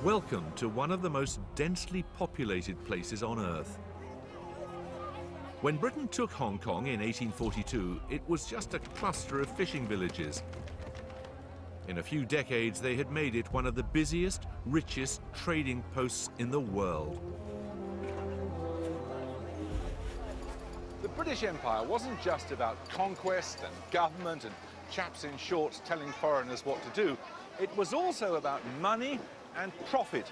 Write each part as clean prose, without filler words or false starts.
Welcome to one of the most densely populated places on Earth. When Britain took Hong Kong in 1842, it was just a cluster of fishing villages. In a few decades, they had made it one of the busiest, richest trading posts in the world. The British Empire wasn't just about conquest and government and chaps in shorts telling foreigners what to do. It was also about money and profit.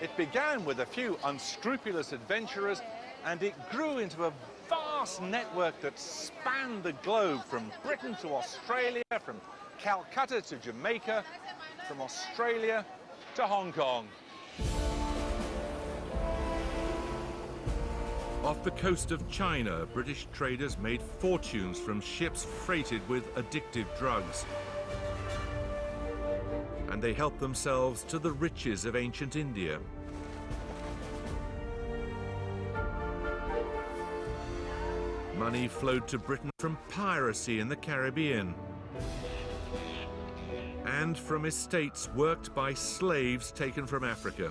It began with a few unscrupulous adventurers, and it grew into a vast network that spanned the globe, from Britain to Australia, from Calcutta to Jamaica, from Australia to Hong Kong. Off the coast of China, British traders made fortunes from ships freighted with addictive drugs. And they helped themselves to the riches of ancient India. Money flowed to Britain from piracy in the Caribbean and from estates worked by slaves taken from Africa.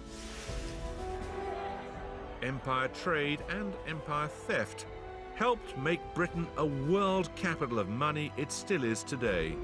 Empire trade and empire theft helped make Britain a world capital of money it still is today.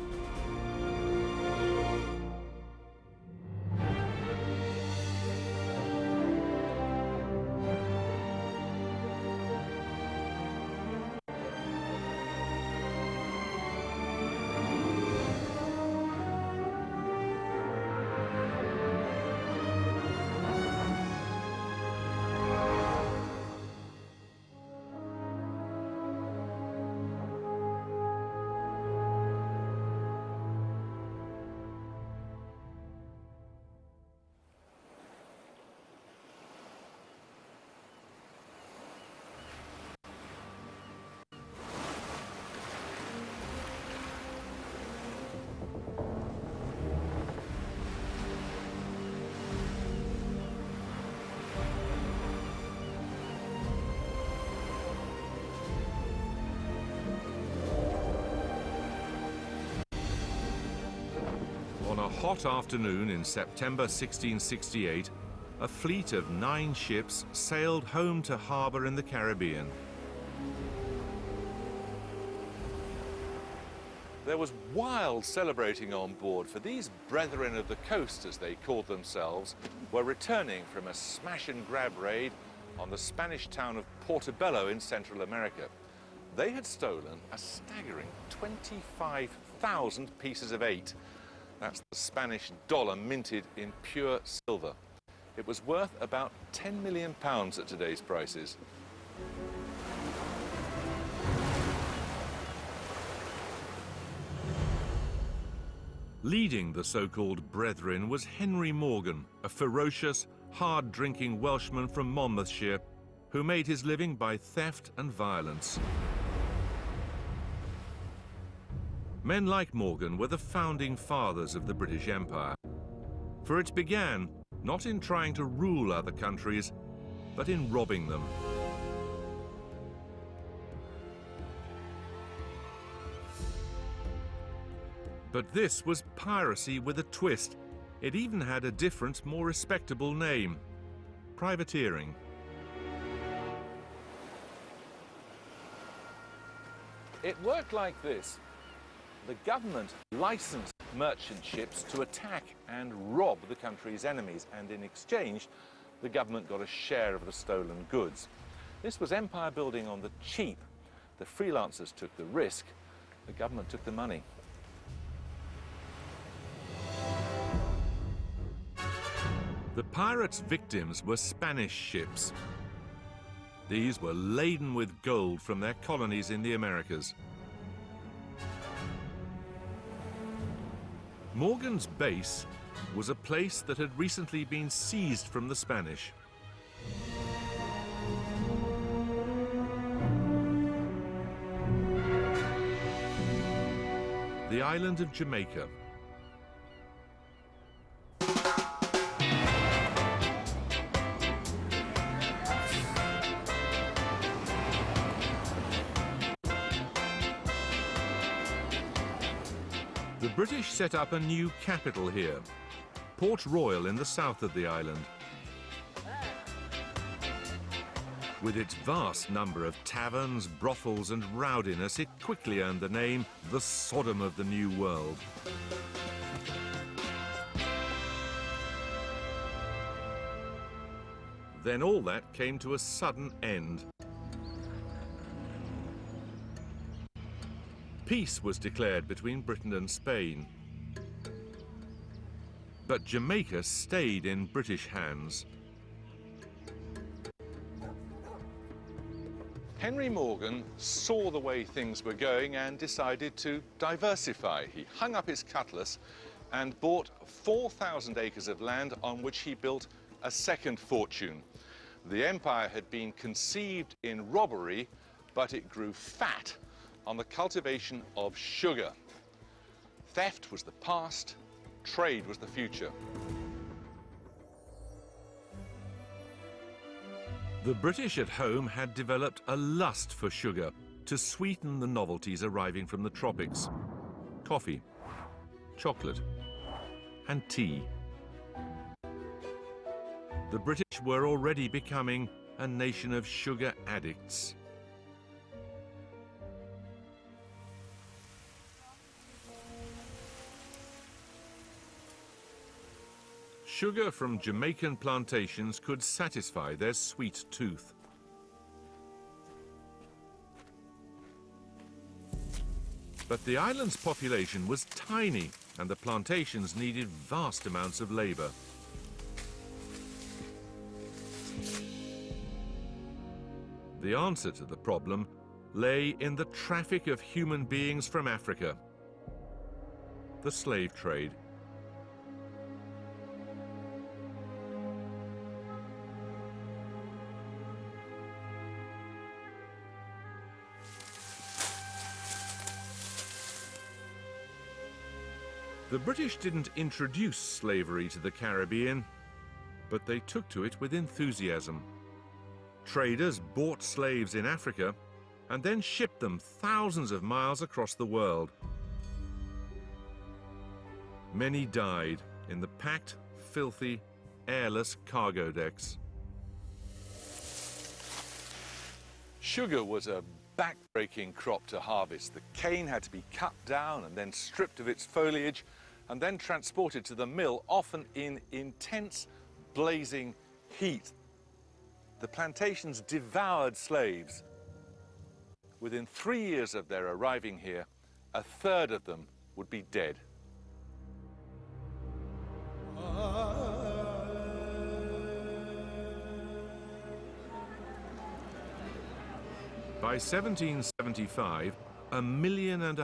On a hot afternoon in September 1668, a fleet of 9 ships sailed home to harbour in the Caribbean. There was wild celebrating on board, for these brethren of the coast, as they called themselves, were returning from a smash-and-grab raid on the Spanish town of Portobello in Central America. They had stolen a staggering 25,000 pieces of 8. That's the Spanish dollar minted in pure silver. It was worth about £10 million at today's prices. Leading the so-called Brethren was Henry Morgan, a ferocious, hard-drinking Welshman from Monmouthshire who made his living by theft and violence. Men like Morgan were the founding fathers of the British Empire, for it began not in trying to rule other countries, but in robbing them. But this was piracy with a twist. It even had a different, more respectable name: privateering. It worked like this. The government licensed merchant ships to attack and rob the country's enemies, and in exchange, the government got a share of the stolen goods. This was empire building on the cheap. The freelancers took the risk, the government took the money. The pirates' victims were Spanish ships. These were laden with gold from their colonies in the Americas. Morgan's base was a place that had recently been seized from the Spanish. The island of Jamaica. The British set up a new capital here, Port Royal in the south of the island. With its vast number of taverns, brothels and rowdiness, it quickly earned the name the Sodom of the New World. Then all that came to a sudden end. Peace was declared between Britain and Spain. But Jamaica stayed in British hands. Henry Morgan saw the way things were going and decided to diversify. He hung up his cutlass and bought 4,000 acres of land on which he built a second fortune. The empire had been conceived in robbery, but it grew fat on the cultivation of sugar. Theft was the past, trade was the future. The British at home had developed a lust for sugar to sweeten the novelties arriving from the tropics. Coffee, chocolate, and tea. The British were already becoming a nation of sugar addicts. Sugar from Jamaican plantations could satisfy their sweet tooth. But the island's population was tiny, and the plantations needed vast amounts of labor. The answer to the problem lay in the traffic of human beings from Africa, the slave trade. The British didn't introduce slavery to the Caribbean, but they took to it with enthusiasm. Traders bought slaves in Africa and then shipped them thousands of miles across the world. Many died in the packed, filthy, airless cargo decks. Sugar was a back-breaking crop to harvest. The cane had to be cut down and then stripped of its foliage and then transported to the mill, often in intense, blazing heat. The plantations devoured slaves. Within 3 years of their arriving here, a third of them would be dead. By 1775, 1.5 million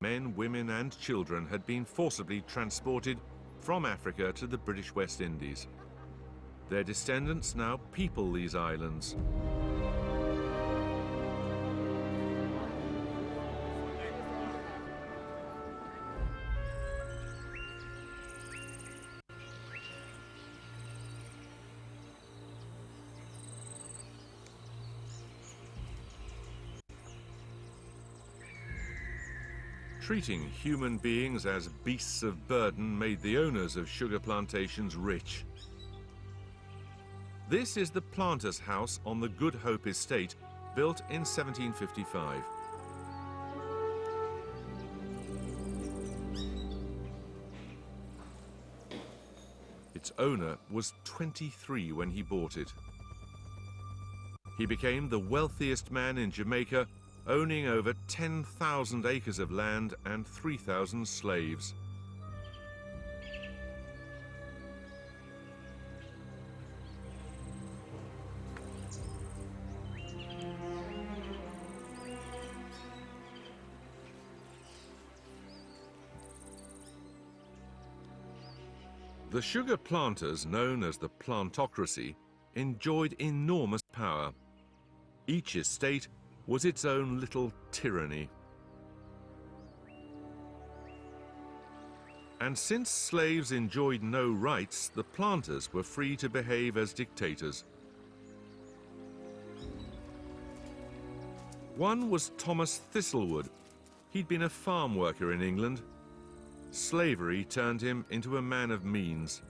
men, women and children had been forcibly transported from Africa to the British West Indies. Their descendants now people these islands. Treating human beings as beasts of burden made the owners of sugar plantations rich. This is the planter's house on the Good Hope estate, built in 1755. Its owner was 23 when he bought it. He became the wealthiest man in Jamaica, owning over 10,000 acres of land and 3,000 slaves. The sugar planters, known as the plantocracy, enjoyed enormous power. Each estate was its own little tyranny. And since slaves enjoyed no rights, the planters were free to behave as dictators. One was Thomas Thistlewood. He'd been a farm worker in England. Slavery turned him into a man of means.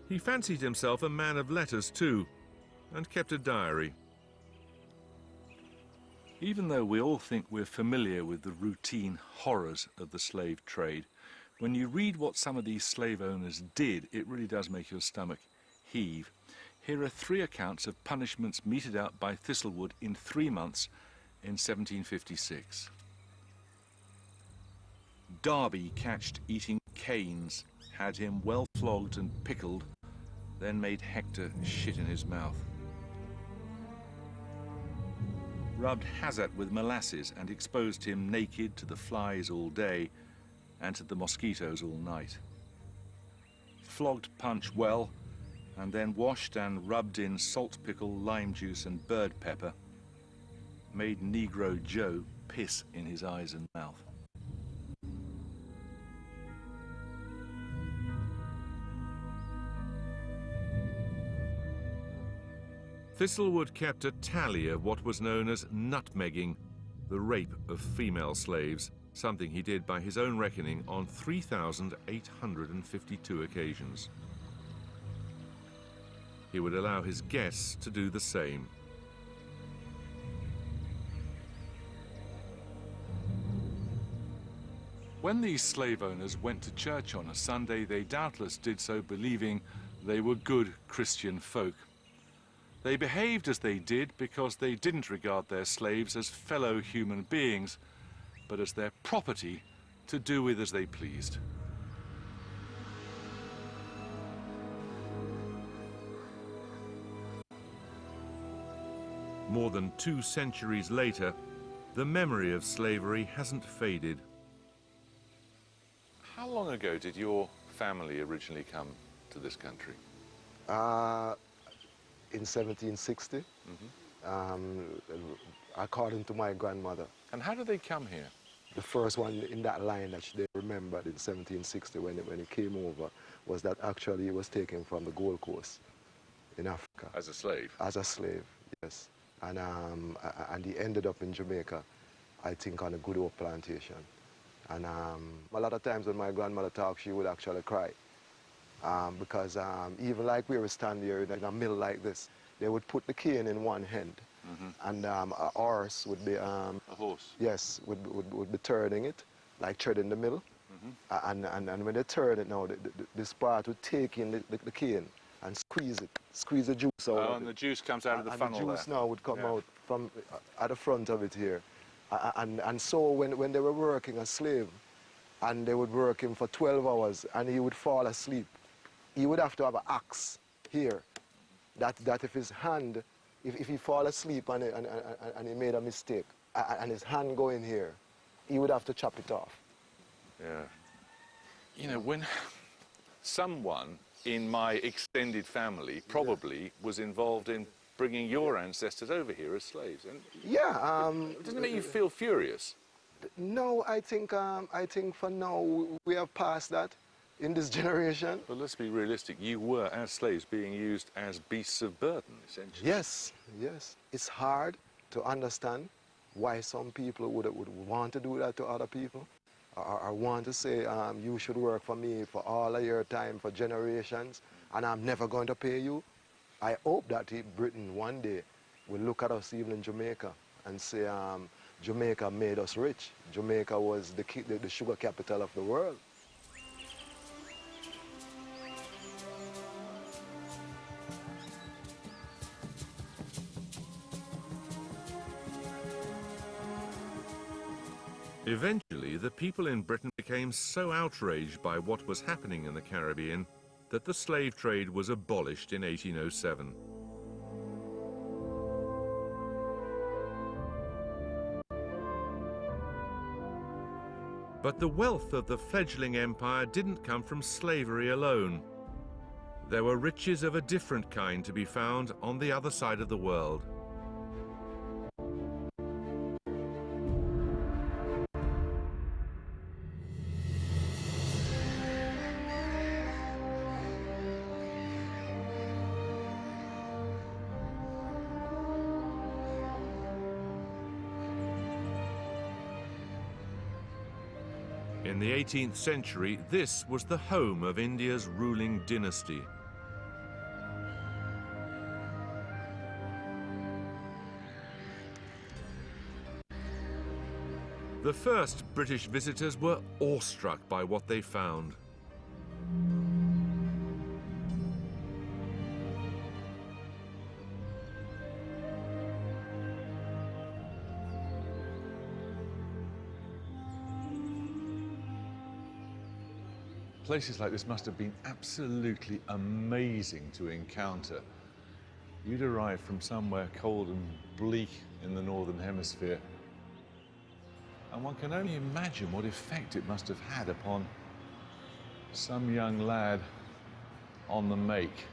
He fancied himself a man of letters too, and kept a diary. Even though we all think we're familiar with the routine horrors of the slave trade, when you read what some of these slave owners did, it really does make your stomach heave. Here are 3 accounts of punishments meted out by Thistlewood in 3 months in 1756. Darby catched eating canes, had him well flogged and pickled, then made Hector shit in his mouth. Rubbed Hazat with molasses and exposed him naked to the flies all day and to the mosquitoes all night. Flogged Punch well, and then washed and rubbed in salt pickle, lime juice and bird pepper. Made Negro Joe piss in his eyes and mouth. Thistlewood kept a tally of what was known as nutmegging, the rape of female slaves, something he did by his own reckoning on 3,852 occasions. He would allow his guests to do the same. When these slave owners went to church on a Sunday, they doubtless did so believing they were good Christian folk. They behaved as they did because they didn't regard their slaves as fellow human beings, but as their property to do with as they pleased. More than 2 centuries later, the memory of slavery hasn't faded. How long ago did your family originally come to this country? In 1760, according to my grandmother. And how did they come here? The first one in that line that they remembered in 1760 when it came over was that actually it was taken from the Gold Coast in Africa. As a slave? As a slave, yes. And he ended up in Jamaica, I think, on a good old plantation. And a lot of times when my grandmother talked, she would actually cry. Because even like we were standing here in a mill like this, they would put the cane in one hand, and a horse would be... a horse? Yes, would be turning it, like treading the mill. And when they turn it now, this part would take in the cane and squeeze the juice out of it. And the juice comes out of the funnel and the juice there. now would come out from at the front of it here. And so when they were working a slave, and they would work him for 12 hours, and he would fall asleep, he would have to have an axe here, that if his hand, if he fall asleep and he made a mistake, and his hand go in here, he would have to chop it off. Yeah. You know, when someone in my extended family probably was involved in bringing your ancestors over here as slaves. And yeah. Doesn't it make you feel furious? No, I think for now we have passed that in this generation. But let's be realistic. You were, as slaves, being used as beasts of burden, essentially. Yes, yes. It's hard to understand why some people would want to do that to other people, or want to say, you should work for me for all of your time, for generations, and I'm never going to pay you. I hope that Britain one day will look at us even in Jamaica and say, Jamaica made us rich. Jamaica was the sugar capital of the world. Eventually, the people in Britain became so outraged by what was happening in the Caribbean that the slave trade was abolished in 1807. But the wealth of the fledgling empire didn't come from slavery alone. There were riches of a different kind to be found on the other side of the world. In the 18th century, this was the home of India's ruling dynasty. The first British visitors were awestruck by what they found. Places like this must have been absolutely amazing to encounter. You'd arrived from somewhere cold and bleak in the Northern Hemisphere, and one can only imagine what effect it must have had upon some young lad on the make.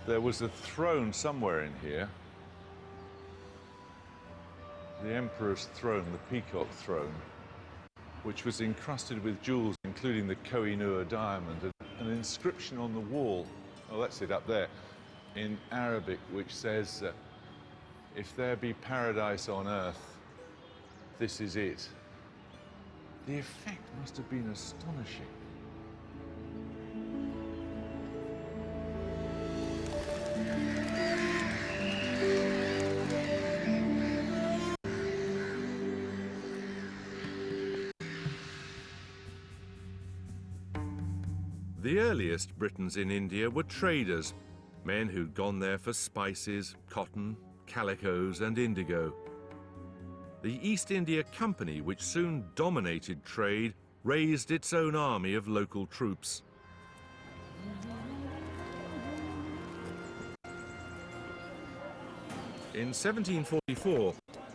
There was a throne somewhere in here. The Emperor's throne, the Peacock throne, which was encrusted with jewels, including the Koh-i-Noor diamond, and an inscription on the wall, oh, that's it up there, in Arabic, which says, if there be paradise on earth, this is it. The effect must have been astonishing. The earliest Britons in India were traders, men who'd gone there for spices, cotton, calicos and indigo. The East India Company, which soon dominated trade, raised its own army of local troops. In 1744,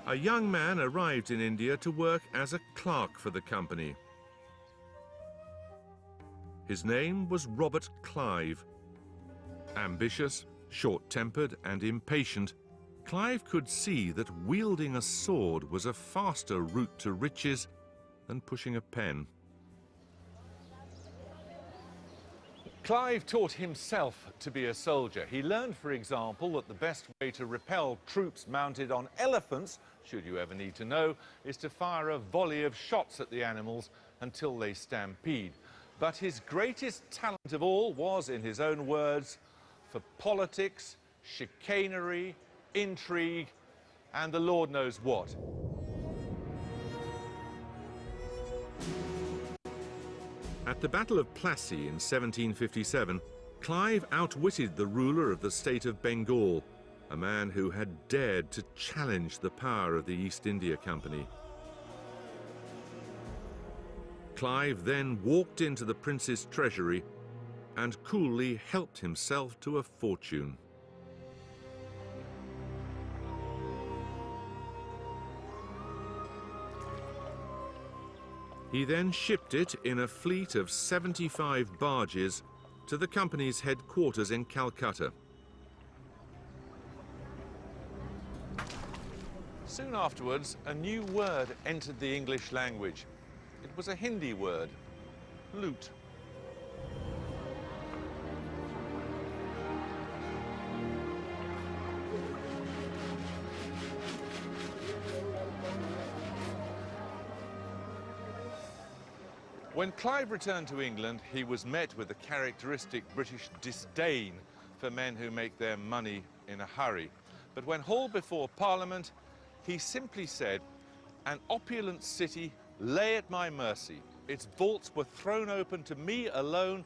a young man arrived in India to work as a clerk for the company. His name was Robert Clive. Ambitious, short-tempered and impatient, Clive could see that wielding a sword was a faster route to riches than pushing a pen. Clive taught himself to be a soldier. He learned, for example, that the best way to repel troops mounted on elephants, should you ever need to know, is to fire a volley of shots at the animals until they stampede. But his greatest talent of all was, in his own words, for politics, chicanery, intrigue, and the Lord knows what. At the Battle of Plassey in 1757, Clive outwitted the ruler of the state of Bengal, a man who had dared to challenge the power of the East India Company. Clive then walked into the prince's treasury and coolly helped himself to a fortune. He then shipped it in a fleet of 75 barges to the company's headquarters in Calcutta. Soon afterwards, a new word entered the English language. It was a Hindi word, loot. When Clive returned to England, he was met with the characteristic British disdain for men who make their money in a hurry. But when hauled before Parliament, he simply said, "An opulent city lay at my mercy. Its vaults were thrown open to me alone,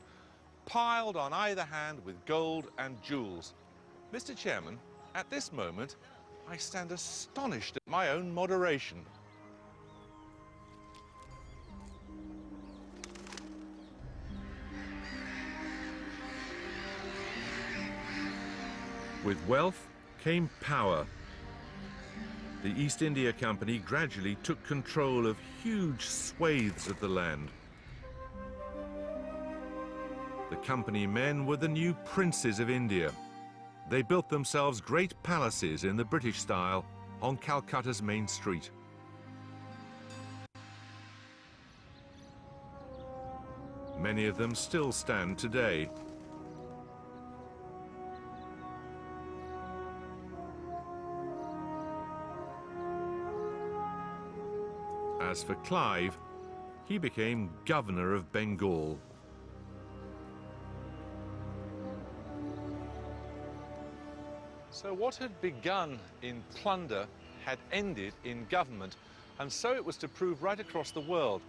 piled on either hand with gold and jewels." Mr. Chairman, at this moment, I stand astonished at my own moderation. With wealth came power. The East India Company gradually took control of huge swathes of the land. The company men were the new princes of India. They built themselves great palaces in the British style on Calcutta's main street. Many of them still stand today. As for Clive, he became governor of Bengal. So what had begun in plunder had ended in government, and so it was to prove right across the world.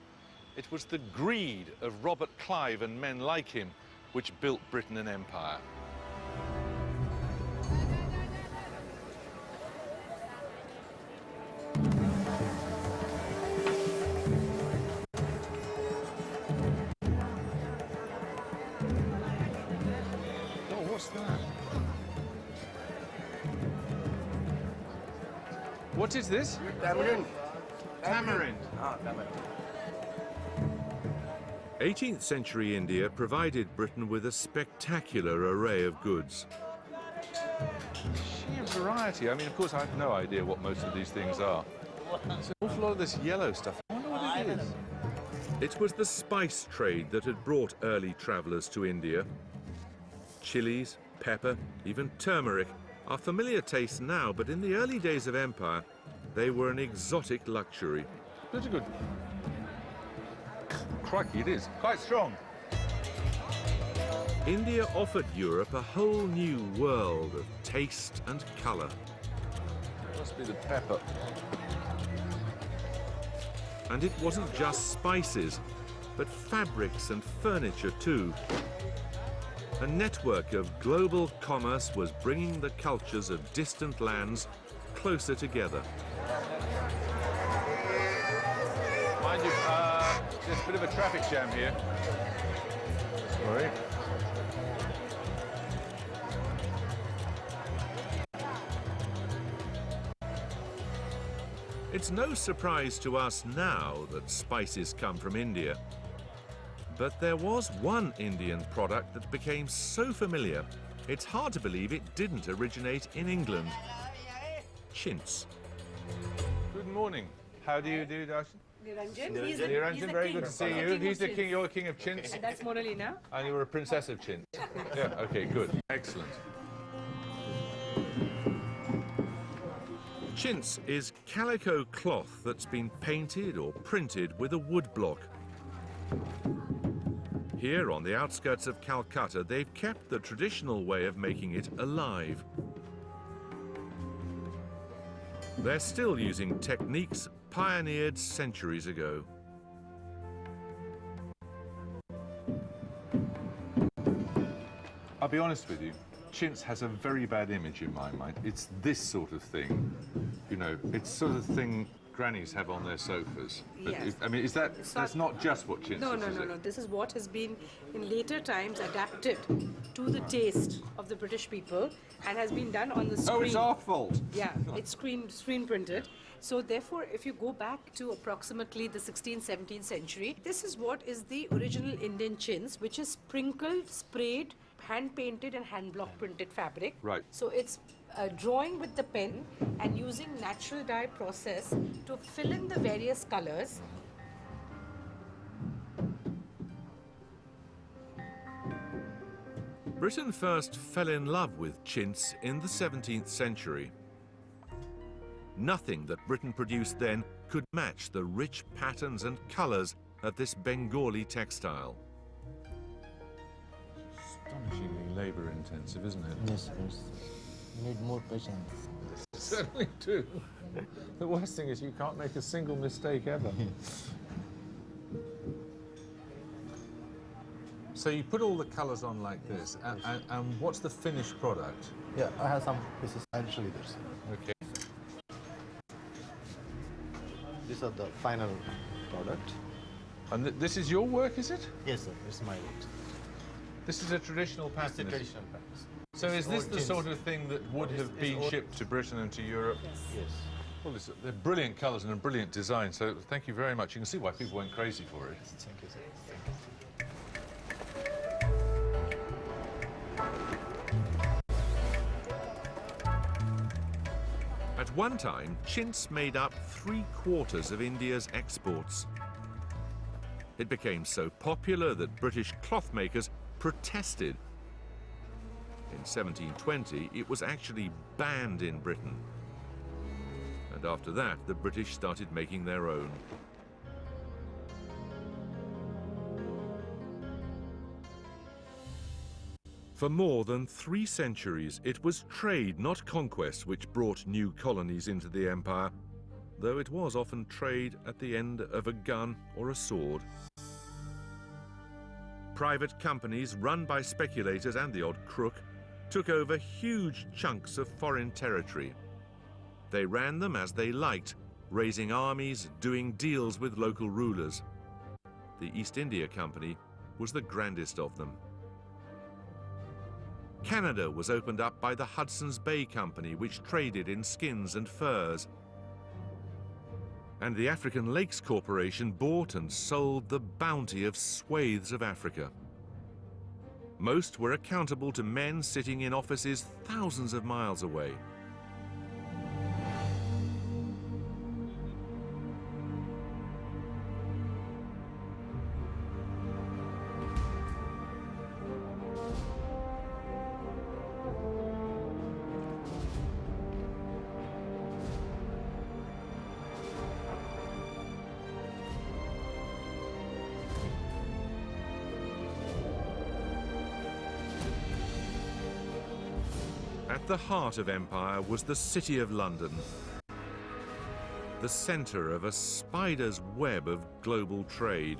It was the greed of Robert Clive and men like him which built Britain an empire. Oh, what's that? What is this? Tamarind. Tamarind. Ah, tamarind. 18th century India provided Britain with a spectacular array of goods. Sheer variety. I mean, of course, I have no idea what most of these things are. There's an awful lot of this yellow stuff. I wonder what it is. It was the spice trade that had brought early travellers to India. Chilies, pepper, even turmeric are familiar tastes now, but in the early days of empire, they were an exotic luxury. Pretty good. Crikey, it is. Quite strong. India offered Europe a whole new world of taste and colour. Must be the pepper. And it wasn't just spices, but fabrics and furniture too. A network of global commerce was bringing the cultures of distant lands closer together. Mind you, there's a bit of a traffic jam here. Sorry. It's no surprise to us now that spices come from India. But there was one Indian product that became so familiar, it's hard to believe it didn't originate in England. Chintz. Good morning. How do you do, Darshan? Niranjan, he's Niranjan, very good to see you. He's the king, you're king of Chintz. And that's Monalina. And you were a princess of Chintz. Yeah, okay, good. Excellent. Chintz is calico cloth that's been painted or printed with a wood block. Here on the outskirts of Calcutta, they've kept the traditional way of making it alive. They're still using techniques pioneered centuries ago. I'll be honest with you, chintz has a very bad image in my mind. It's this sort of thing, you know, it's sort of thing grannies have on their sofas. But Yes. I mean, that's not just what chintz No, is, no, is no, it? no. This is what has been in later times adapted to the taste of the British people and has been done on the screen. Oh, it's our fault. Yeah, it's screen printed. So therefore, if you go back to approximately the 16th, 17th century, this is what is the original Indian chintz, which is sprinkled, sprayed, hand painted and hand block printed fabric. Right. So it's drawing with the pen and using natural dye process to fill in the various colors. Britain first fell in love with chintz in the 17th century. Nothing that Britain produced then could match the rich patterns and colours of this Bengali textile. Astonishingly labour-intensive, isn't it? Yes, yes. You need more patience. Certainly do. The worst thing is you can't make a single mistake ever. So you put all the colours on like this, and what's the finished product? Yeah, I have some pieces. I'll show you this. Okay. These are the final product. And this is your work, is it? Yes, sir. It's my work. This is a traditional It's the pattern. is it? traditional practice. So is this the Old sort chintz. of thing that would It's- have it's been old- shipped to Britain and to Europe? Yes. Well, they're brilliant colours and a brilliant design, so thank you very much. You can see why people went crazy for it. Thank you, sir. At one time, chintz made up 3/4 of India's exports. It became so popular that British cloth makers protested. In 1720, it was actually banned in Britain. And after that, the British started making their own. For more than 3 centuries, it was trade, not conquest, which brought new colonies into the empire, though it was often trade at the end of a gun or a sword. Private companies run by speculators and the odd crook took over huge chunks of foreign territory. They ran them as they liked, raising armies, doing deals with local rulers. The East India Company was the grandest of them. Canada was opened up by the Hudson's Bay Company, which traded in skins and furs. And the African Lakes Corporation bought and sold the bounty of swathes of Africa. Most were accountable to men sitting in offices thousands of miles away. At the heart of empire was the City of London, the centre of a spider's web of global trade.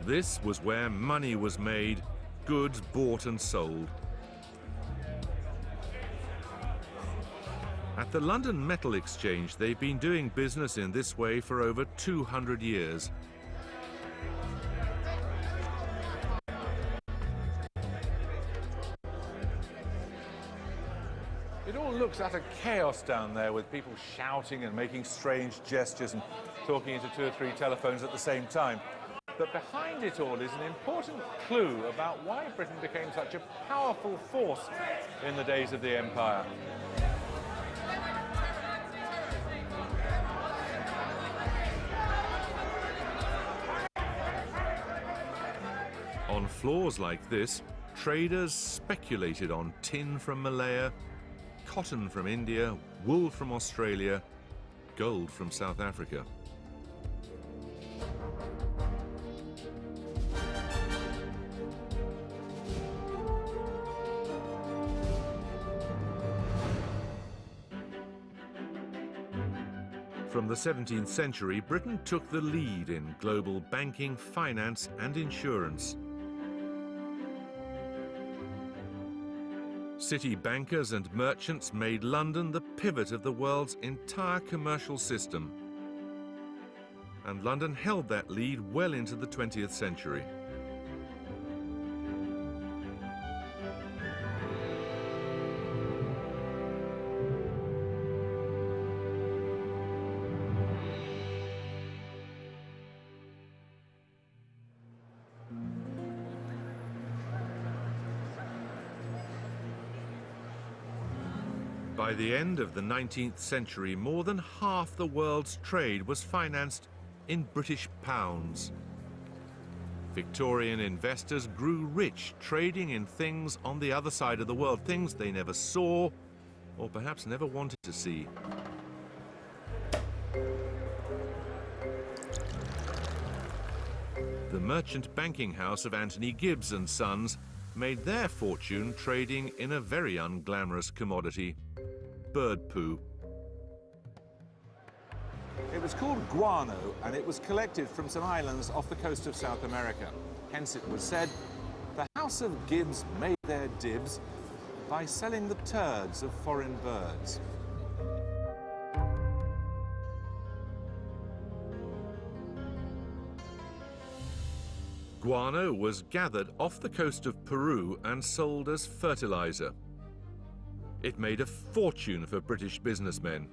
This was where money was made, goods bought and sold. At the London Metal Exchange, they've been doing business in this way for over 200 years. It all looks utter chaos down there, with people shouting and making strange gestures and talking into 2 or 3 telephones at the same time. But behind it all is an important clue about why Britain became such a powerful force in the days of the empire. On floors like this, traders speculated on tin from Malaya, cotton from India, wool from Australia, gold from South Africa. From the 17th century, Britain took the lead in global banking, finance and insurance. City bankers and merchants made London the pivot of the world's entire commercial system. And London held that lead well into the 20th century. By the end of the 19th century, more than half the world's trade was financed in British pounds. Victorian investors grew rich trading in things on the other side of the world, things they never saw or perhaps never wanted to see. The merchant banking house of Anthony Gibbs and Sons made their fortune trading in a very unglamorous commodity, bird poo. It was called guano, and it was collected from some islands off the coast of South America. Hence it was said, the House of Gibbs made their dibs by selling the turds of foreign birds. Guano was gathered off the coast of Peru and sold as fertilizer. It made a fortune for British businessmen.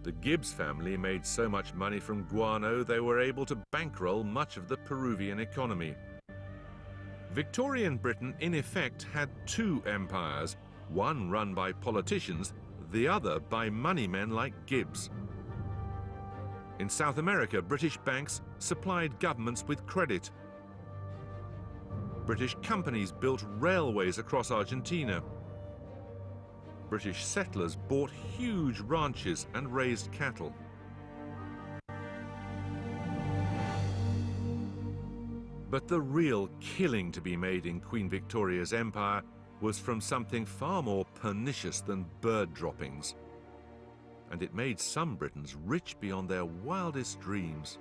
The Gibbs family made so much money from guano they were able to bankroll much of the Peruvian economy. Victorian Britain, in effect, had 2 empires, one run by politicians, the other by moneymen like Gibbs. In South America, British banks supplied governments with credit. British companies built railways across Argentina. British settlers bought huge ranches and raised cattle. But the real killing to be made in Queen Victoria's empire was from something far more pernicious than bird droppings. And it made some Britons rich beyond their wildest dreams.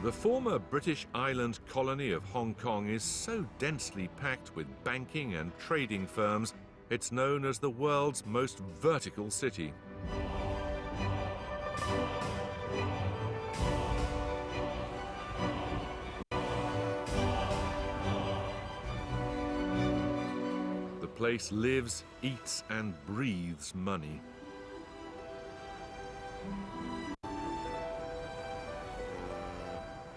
The former British island colony of Hong Kong is so densely packed with banking and trading firms, it's known as the world's most vertical city. The place lives, eats, and breathes money.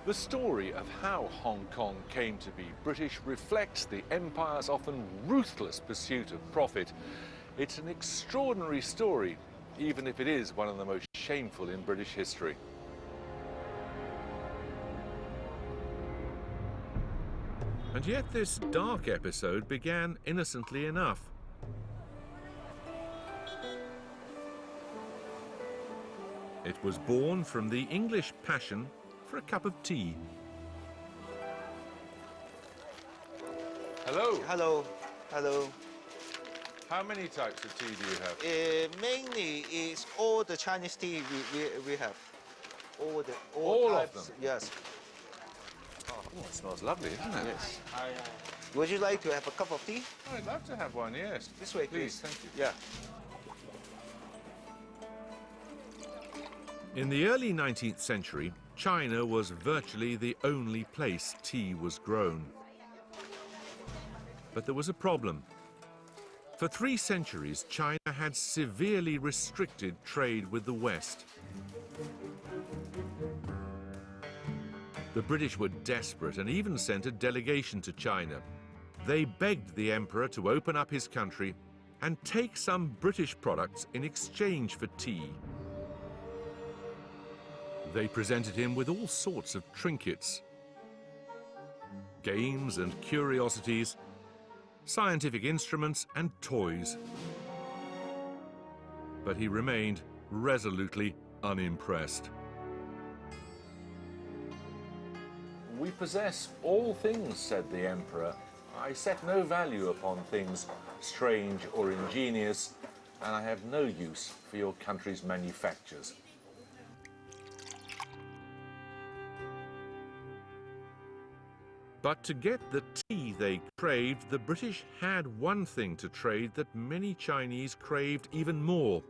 The story of how Hong Kong came to be British reflects the empire's often ruthless pursuit of profit. It's an extraordinary story, even if it is one of the most shameful in British history. And yet this dark episode began innocently enough. It was born from the English passion for a cup of tea. Hello. Hello, hello. How many types of tea do you have? Mainly is all the Chinese tea we have. All of types, them? Yes. Oh, it smells lovely, doesn't it? Yes. Would you like to have a cup of tea? Oh, I'd love to have one, yes. This way, Please, please. thank you. Yeah. In the early 19th century, China was virtually the only place tea was grown. But there was a problem. For 3 centuries, China had severely restricted trade with the West. The British were desperate and even sent a delegation to China. They begged the emperor to open up his country and take some British products in exchange for tea. They presented him with all sorts of trinkets, games and curiosities, scientific instruments and toys. But he remained resolutely unimpressed. We possess all things, said the emperor. I set no value upon things strange or ingenious, and I have no use for your country's manufactures. But to get the tea they craved, the British had one thing to trade that many Chinese craved even more: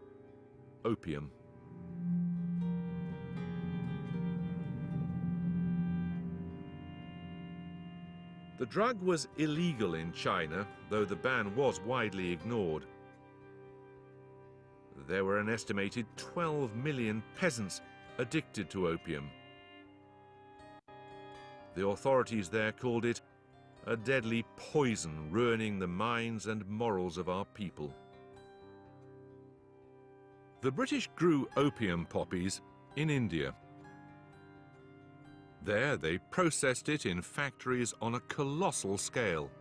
opium. The drug was illegal in China, though the ban was widely ignored. There were an estimated 12 million peasants addicted to opium. The authorities there called it a deadly poison ruining the minds and morals of our people. The British grew opium poppies in India. There they processed it in factories on a colossal scale.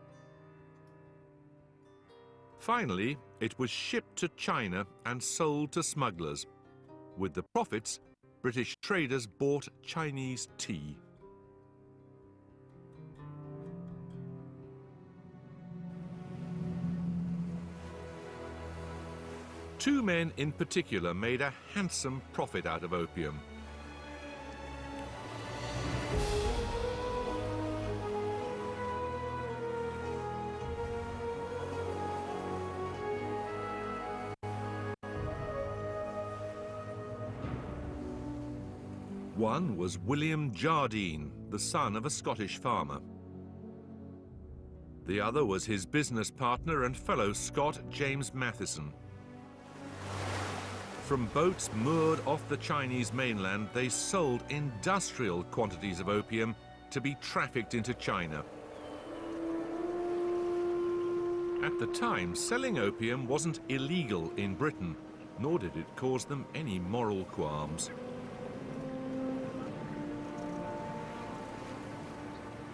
Finally, it was shipped to China and sold to smugglers. With the profits, British traders bought Chinese tea. Two men in particular made a handsome profit out of opium. One was William Jardine, the son of a Scottish farmer. The other was his business partner and fellow Scot, James Matheson. From boats moored off the Chinese mainland, they sold industrial quantities of opium to be trafficked into China. At the time, selling opium wasn't illegal in Britain, nor did it cause them any moral qualms.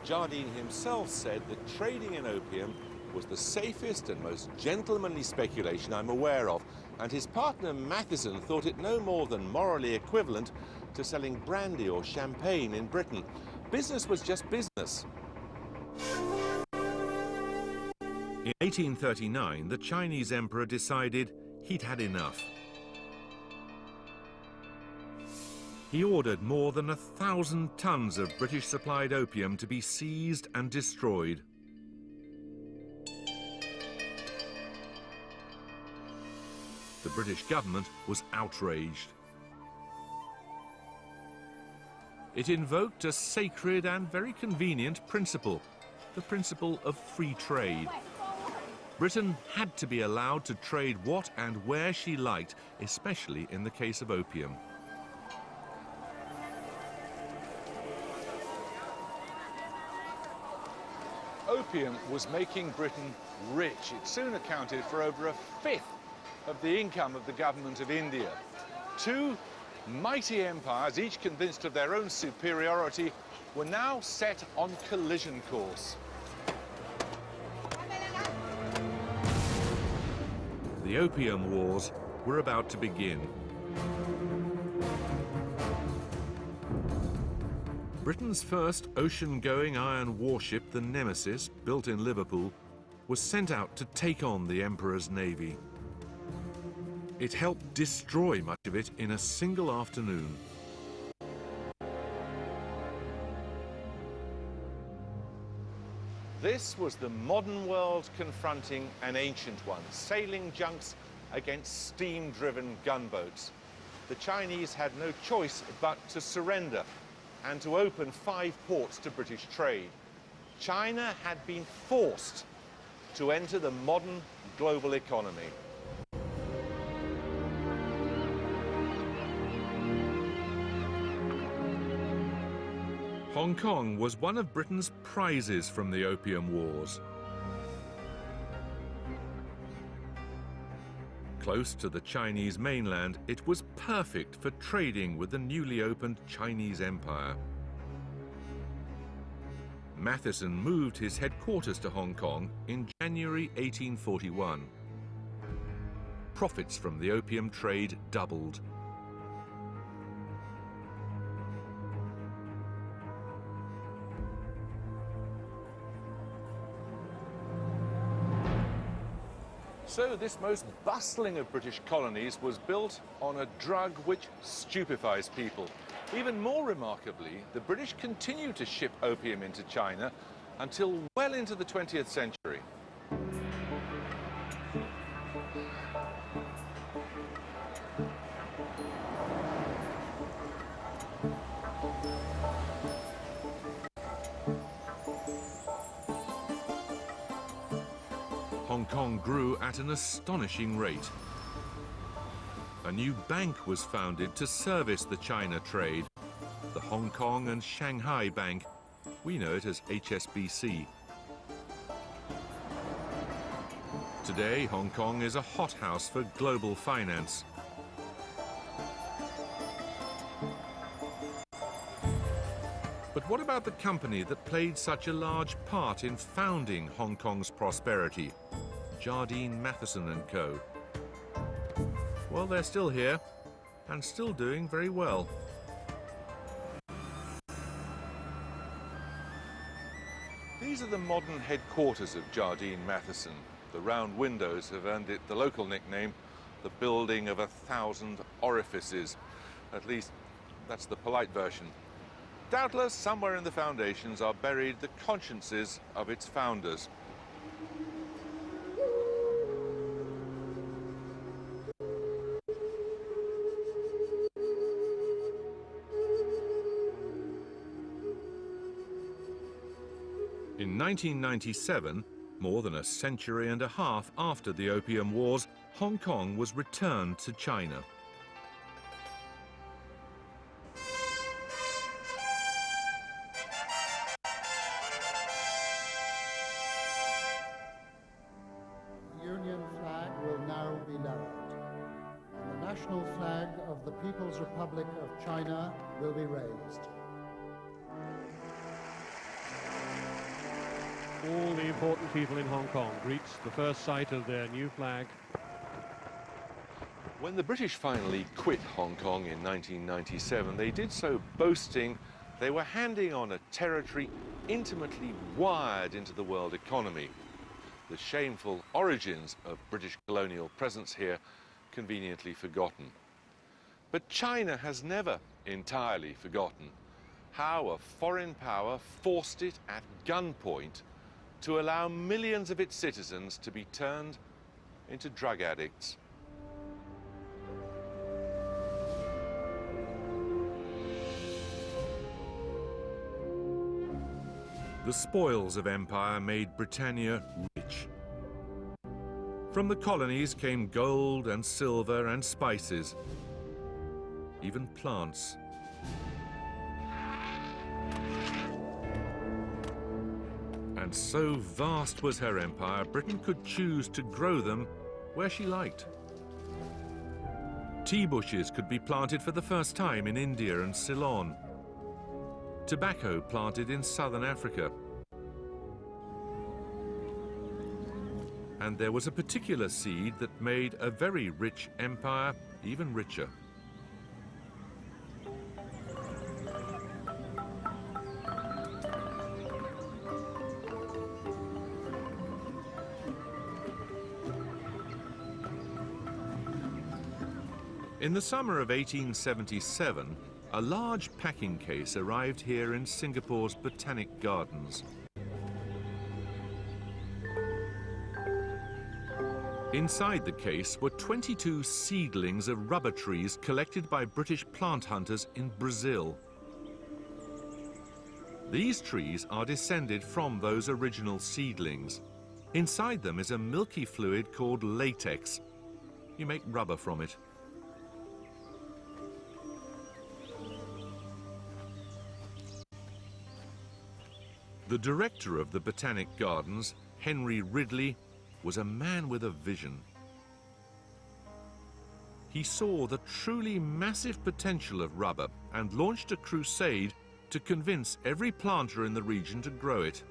Jardine himself said that trading in opium was the safest and most gentlemanly speculation I'm aware of, and his partner Matheson thought it no more than morally equivalent to selling brandy or champagne in Britain. Business was just business. In 1839, the Chinese emperor decided he'd had enough. He ordered more than 1,000 tons of British-supplied opium to be seized and destroyed. The British government was outraged. It invoked a sacred and very convenient principle, the principle of free trade. Britain had to be allowed to trade what and where she liked, especially in the case of opium. Opium was making Britain rich. It soon accounted for over a fifth of the income of the government of India. Two mighty empires, each convinced of their own superiority, were now set on collision course. The Opium Wars were about to begin. Britain's first ocean-going iron warship, the Nemesis, built in Liverpool, was sent out to take on the Emperor's navy. It helped destroy much of it in a single afternoon. This was the modern world confronting an ancient one, sailing junks against steam-driven gunboats. The Chinese had no choice but to surrender and to open 5 ports to British trade. China had been forced to enter the modern global economy. Hong Kong was one of Britain's prizes from the Opium Wars. Close to the Chinese mainland, it was perfect for trading with the newly opened Chinese Empire. Matheson moved his headquarters to Hong Kong in January 1841. Profits from the opium trade doubled. So this most bustling of British colonies was built on a drug which stupefies people. Even more remarkably, the British continued to ship opium into China until well into the 20th century. Hong Kong grew at an astonishing rate. A new bank was founded to service the China trade, the Hong Kong and Shanghai Bank. We know it as HSBC. Today, Hong Kong is a hothouse for global finance. But what about the company that played such a large part in founding Hong Kong's prosperity? Jardine, Matheson and Co. Well, they're still here and still doing very well. These are the modern headquarters of Jardine Matheson. The round windows have earned it the local nickname, the building of 1,000 orifices. At least, that's the polite version. Doubtless, somewhere in the foundations are buried the consciences of its founders. In 1997, more than a century and a half after the Opium Wars, Hong Kong was returned to China. national flag of the People's Republic of China will be raised. All the important people in Hong Kong greet the first sight of their new flag. When the British finally quit Hong Kong in 1997, they did so boasting they were handing on a territory intimately wired into the world economy. The shameful origins of British colonial presence here conveniently forgotten. But China has never entirely forgotten how a foreign power forced it at gunpoint to allow millions of its citizens to be turned into drug addicts. The spoils of empire made Britannia rich. From the colonies came gold and silver and spices, even plants. And so vast was her empire, Britain could choose to grow them where she liked. Tea bushes could be planted for the first time in India and Ceylon. Tobacco planted in southern Africa. And there was a particular seed that made a very rich empire even richer. In the summer of 1877, a large packing case arrived here in Singapore's Botanic Gardens. Inside the case were 22 seedlings of rubber trees collected by British plant hunters in Brazil. These trees are descended from those original seedlings. Inside them is a milky fluid called latex. You make rubber from it. The director of the Botanic Gardens, Henry Ridley, was a man with a vision. He saw the truly massive potential of rubber and launched a crusade to convince every planter in the region to grow it.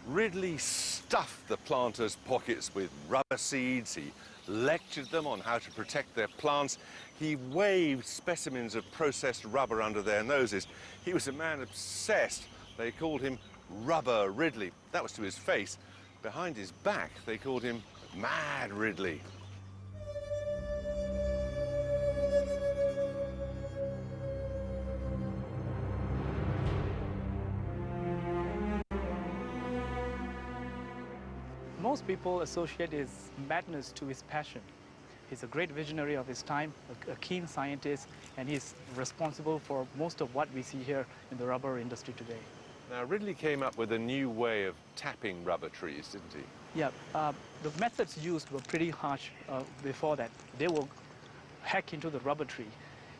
Ridley stuffed the planters' pockets with rubber seeds. He lectured them on how to protect their plants. He waved specimens of processed rubber under their noses. He was a man obsessed. They called him Rubber Ridley. That was to his face. Behind his back, they called him Mad Ridley. Most people associate his madness to his passion. He's a great visionary of his time, a keen scientist, and he's responsible for most of what we see here in the rubber industry today. Now, Ridley came up with a new way of tapping rubber trees, didn't he? Yeah, the methods used were pretty harsh before that. They will hack into the rubber tree,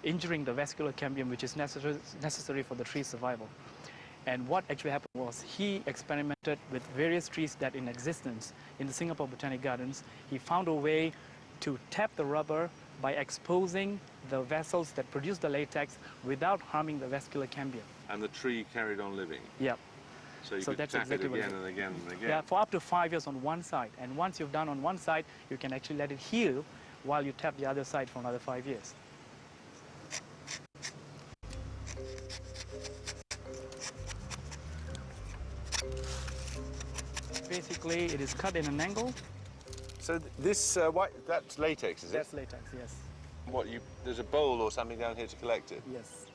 injuring the vascular cambium, which is necessary for the tree's survival. And what actually happened was he experimented with various trees that in existence in the Singapore Botanic Gardens. He found a way to tap the rubber by exposing the vessels that produce the latex without harming the vascular cambium. And the tree carried on living? Yeah. So you could that's tap exactly it again and again and again? Yeah, for up to 5 years on one side. And once you've done on one side, you can actually let it heal while you tap the other side for another 5 years. Basically, it is cut in an angle. So this, that's latex, is it? That's latex, yes. What, there's a bowl or something down here to collect it? Yes.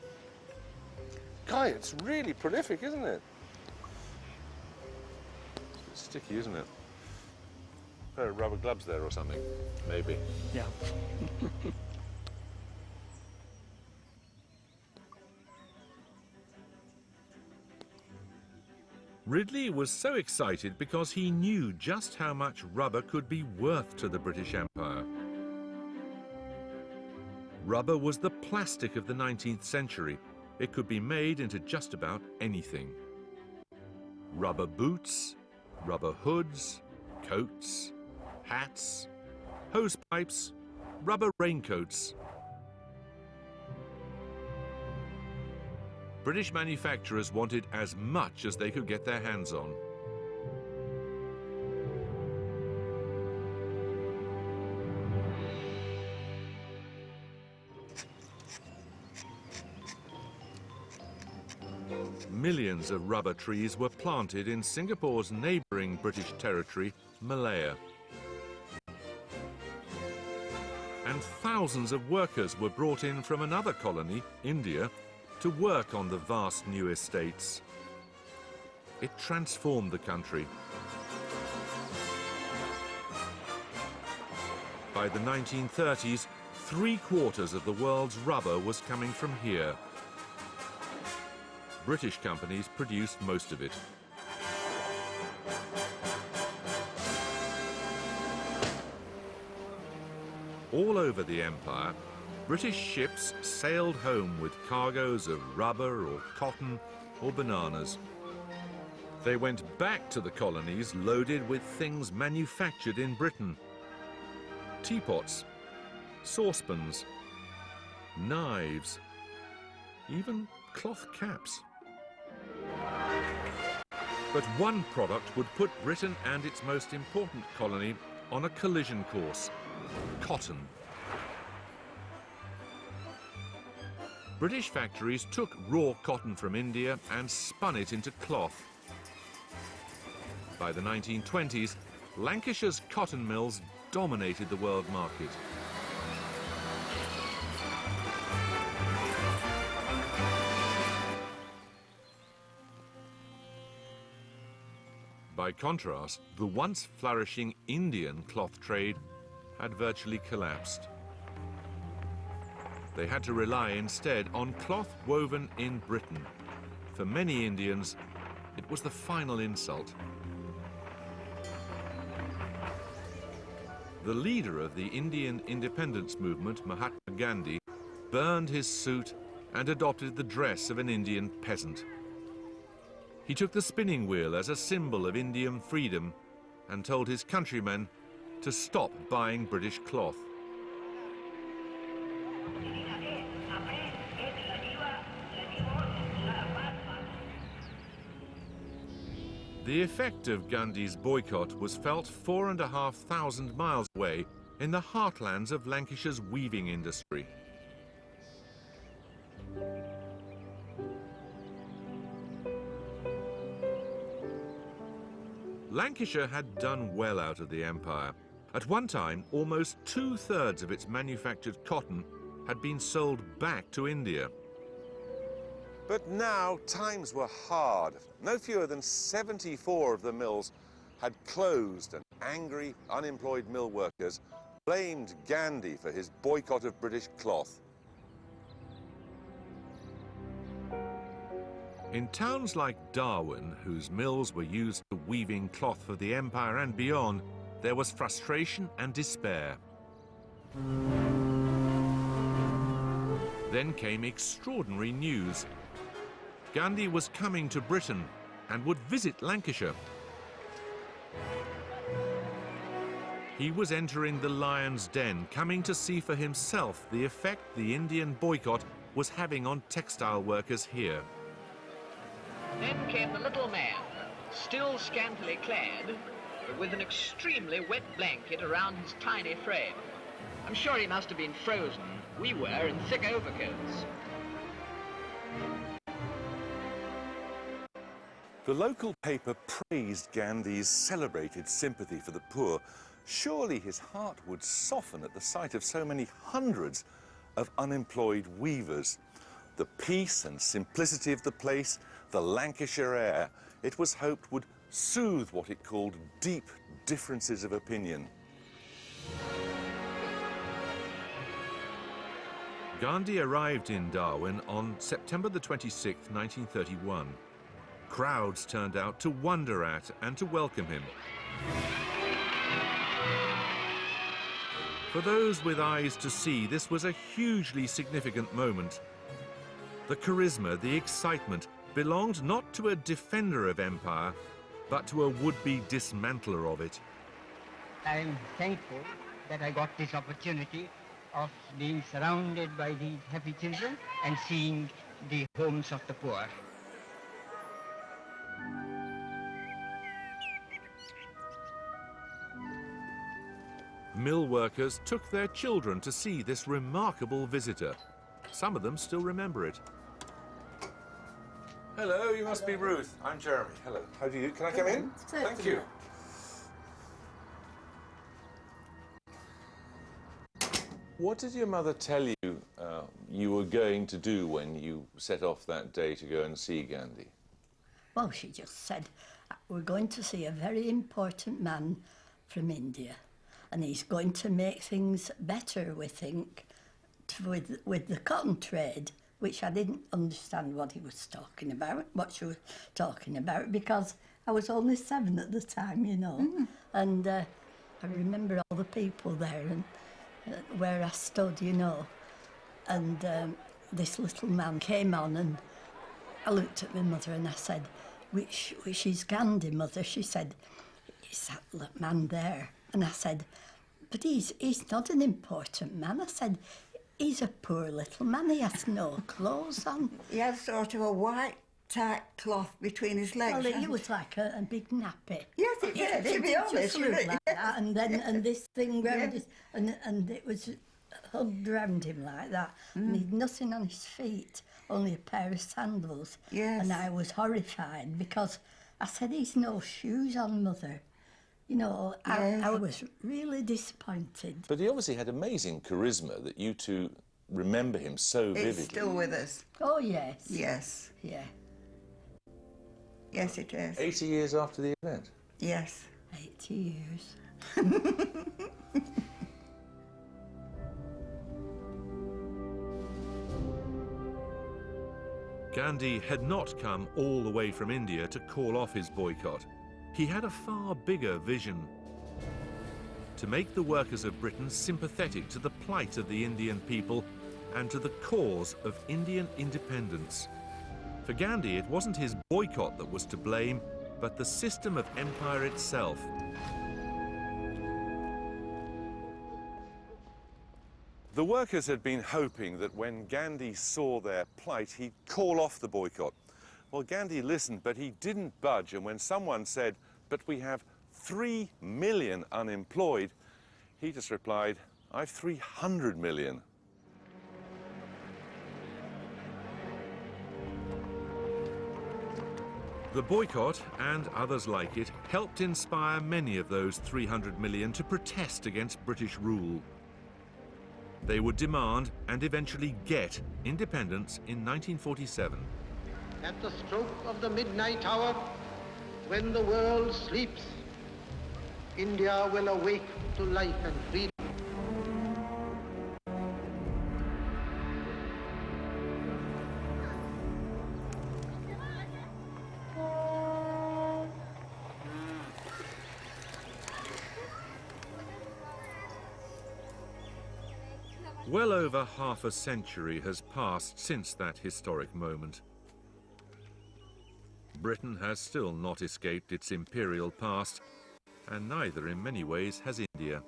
Guy, it's really prolific, isn't it? It's sticky, isn't it? A pair of rubber gloves there or something, maybe. Yeah. Ridley was so excited because he knew just how much rubber could be worth to the British Empire. Rubber was the plastic of the 19th century. It could be made into just about anything. rubber boots, rubber hoods, coats, hats, hose pipes, rubber raincoats. British manufacturers wanted as much as they could get their hands on. Millions of rubber trees were planted in Singapore's neighbouring British territory, Malaya. And thousands of workers were brought in from another colony, India, to work on the vast new estates. It transformed the country. By the 1930s, 3/4 of the world's rubber was coming from here. British companies produced most of it. All over the empire, British ships sailed home with cargoes of rubber or cotton or bananas. They went back to the colonies loaded with things manufactured in Britain. Teapots, saucepans, knives, even cloth caps. But one product would put Britain and its most important colony on a collision course: cotton. British factories took raw cotton from India and spun it into cloth. By the 1920s, Lancashire's cotton mills dominated the world market. By contrast, the once flourishing Indian cloth trade had virtually collapsed. They had to rely instead on cloth woven in Britain. For many Indians, it was the final insult. The leader of the Indian independence movement, Mahatma Gandhi, burned his suit and adopted the dress of an Indian peasant. He took the spinning wheel as a symbol of Indian freedom and told his countrymen to stop buying British cloth. The effect of Gandhi's boycott was felt 4,500 miles away in the heartlands of Lancashire's weaving industry. Lancashire had done well out of the empire. At one time, almost 2/3 of its manufactured cotton had been sold back to India. But now times were hard. No fewer than 74 of the mills had closed, and angry, unemployed mill workers blamed Gandhi for his boycott of British cloth. In towns like Darwin, whose mills were used for weaving cloth for the empire and beyond, there was frustration and despair. Then came extraordinary news. Gandhi was coming to Britain and would visit Lancashire. He was entering the lion's den, coming to see for himself the effect the Indian boycott was having on textile workers here. Then came the little man, still scantily clad, but with an extremely wet blanket around his tiny frame. I'm sure he must have been frozen. We were in thick overcoats. The local paper praised Gandhi's celebrated sympathy for the poor. Surely his heart would soften at the sight of so many hundreds of unemployed weavers. The peace and simplicity of the place, the Lancashire air, it was hoped would soothe what it called deep differences of opinion. Gandhi arrived in Darwin on September the 26th, 1931. Crowds turned out to wonder at and to welcome him. For those with eyes to see, this was a hugely significant moment. The charisma, the excitement, belonged not to a defender of empire, but to a would-be dismantler of it. I am thankful that I got this opportunity of being surrounded by these happy children and seeing the homes of the poor. Mill workers took their children to see this remarkable visitor. Some of them still remember it. Hello, you must be Ruth. I'm Jeremy. Hello. How do you do? Can I come in? Thank you. What did your mother tell you you were going to do when you set off that day to go and see Gandhi? Well, she just said, we're going to see a very important man from India, and he's going to make things better, we think, with the cotton trade, which I didn't understand what he was talking about, what she was talking about, because I was only 7 at the time, you know. And I remember all the people there and where I stood, you know. And this little man came on, and I looked at my mother and I said, which is Gandhi, Mother? She said, it's that man there. And I said, but he's not an important man. I said, he's a poor little man, he has no clothes on. He had sort of a white tight cloth between his legs. Well, it was like a big nappy. Yes, it did, to be honest. Just looked like that, and then and this thing round his, and it was hugged round him like that. And he'd nothing on his feet, only a pair of sandals. Yes. And I was horrified because I said, he's no shoes on, Mother. You know, I was really disappointed. But he obviously had amazing charisma that you two remember him so vividly. It's still with us. Oh, yes. Yes. Yeah. Yes, it is. 80 years after the event? Yes. 80 years. Gandhi had not come all the way from India to call off his boycott. He had a far bigger vision: to make the workers of Britain sympathetic to the plight of the Indian people and to the cause of Indian independence. For Gandhi, it wasn't his boycott that was to blame, but the system of empire itself. The workers had been hoping that when Gandhi saw their plight, he'd call off the boycott. Well, Gandhi listened, but he didn't budge, and when someone said, but we have 3 million unemployed, he just replied, I've 300 million. The boycott, and others like it, helped inspire many of those 300 million to protest against British rule. They would demand, and eventually get, independence in 1947. At the stroke of the midnight hour, when the world sleeps, India will awake to life and freedom. Well over half a century has passed since that historic moment. Britain has still not escaped its imperial past, and neither in many ways has India.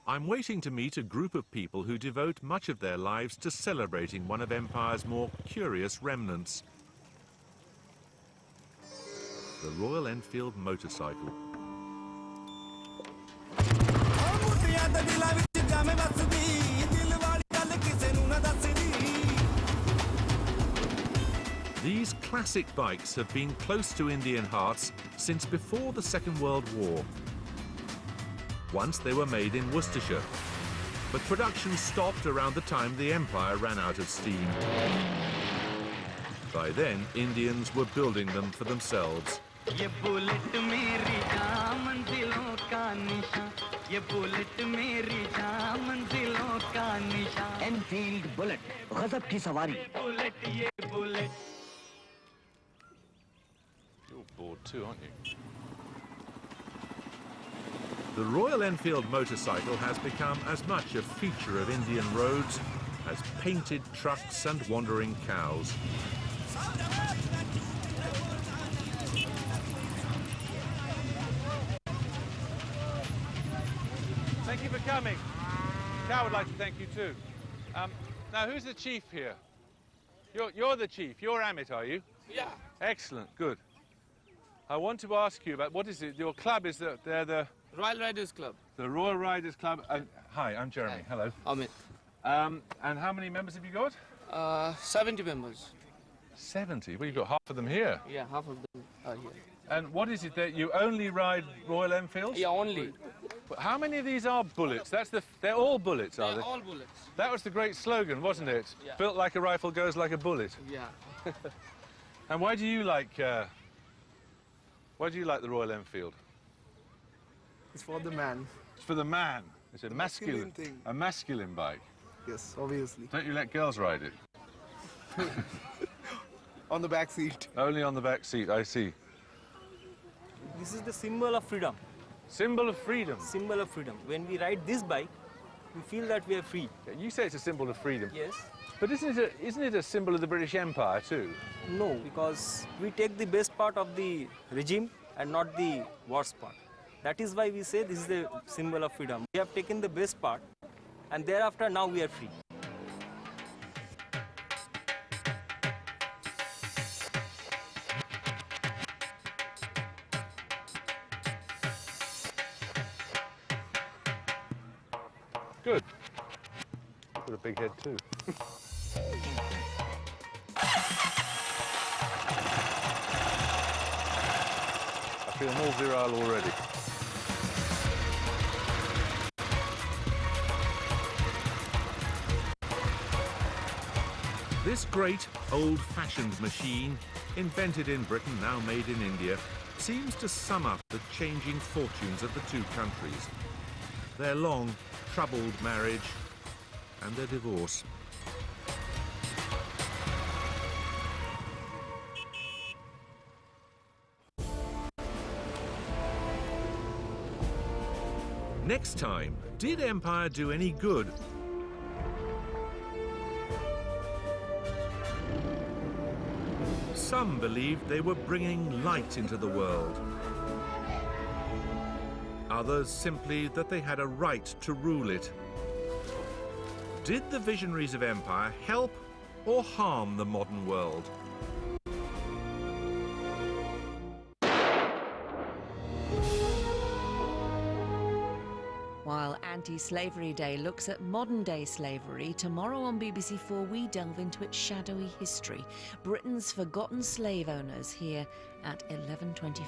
I'm waiting to meet a group of people who devote much of their lives to celebrating one of Empire's more curious remnants: the Royal Enfield motorcycle. These classic bikes have been close to Indian hearts since before the Second World War. Once they were made in Worcestershire, but production stopped around the time the Empire ran out of steam. By then, Indians were building them for themselves. Enfield bullet, ghazab ki sawari. You're bored too, aren't you? The Royal Enfield motorcycle has become as much a feature of Indian roads as painted trucks and wandering cows. Thank you for coming. Cow would like to thank you too. Now, who's the chief here? You're the chief. You're Amit, are you? Yeah. Excellent. Good. I want to ask you about, what is it? Your club is they're the Royal Riders Club. The Royal Riders Club. Hi, I'm Jeremy. Hi. Hello. Amit. And how many members have you got? 70 members. 70? Well, you've got half of them here. Yeah, half of them are here. And what is it that you only ride Royal Enfields? Yeah, only. But how many of these are bullets? They're all bullets, are they? They're all bullets. That was the great slogan, wasn't it? Yeah. Built like a rifle, goes like a bullet. Yeah. And why do you like the Royal Enfield? It's for the man. It's for the man. It's a masculine thing. A masculine bike. Yes, obviously. Don't you let girls ride it? On the back seat. Only on the back seat, I see. This is the symbol of freedom. Symbol of freedom? Symbol of freedom. When we ride this bike, we feel that we are free. You say it's a symbol of freedom. Yes. But isn't it a symbol of the British Empire too? No, because we take the best part of the regime and not the worst part. That is why we say this is the symbol of freedom. We have taken the best part, and thereafter now we are free. Good. Got a big head too. I feel more virile already. This great, old-fashioned machine, invented in Britain, now made in India, seems to sum up the changing fortunes of the two countries. Their long, troubled marriage and their divorce. Next time, did empire do any good? Some believed they were bringing light into the world. Others simply that they had a right to rule it. Did the visionaries of empire help or harm the modern world? While Anti-Slavery Day looks at modern-day slavery, tomorrow on BBC4 we delve into its shadowy history. Britain's forgotten slave owners, here at 11:25.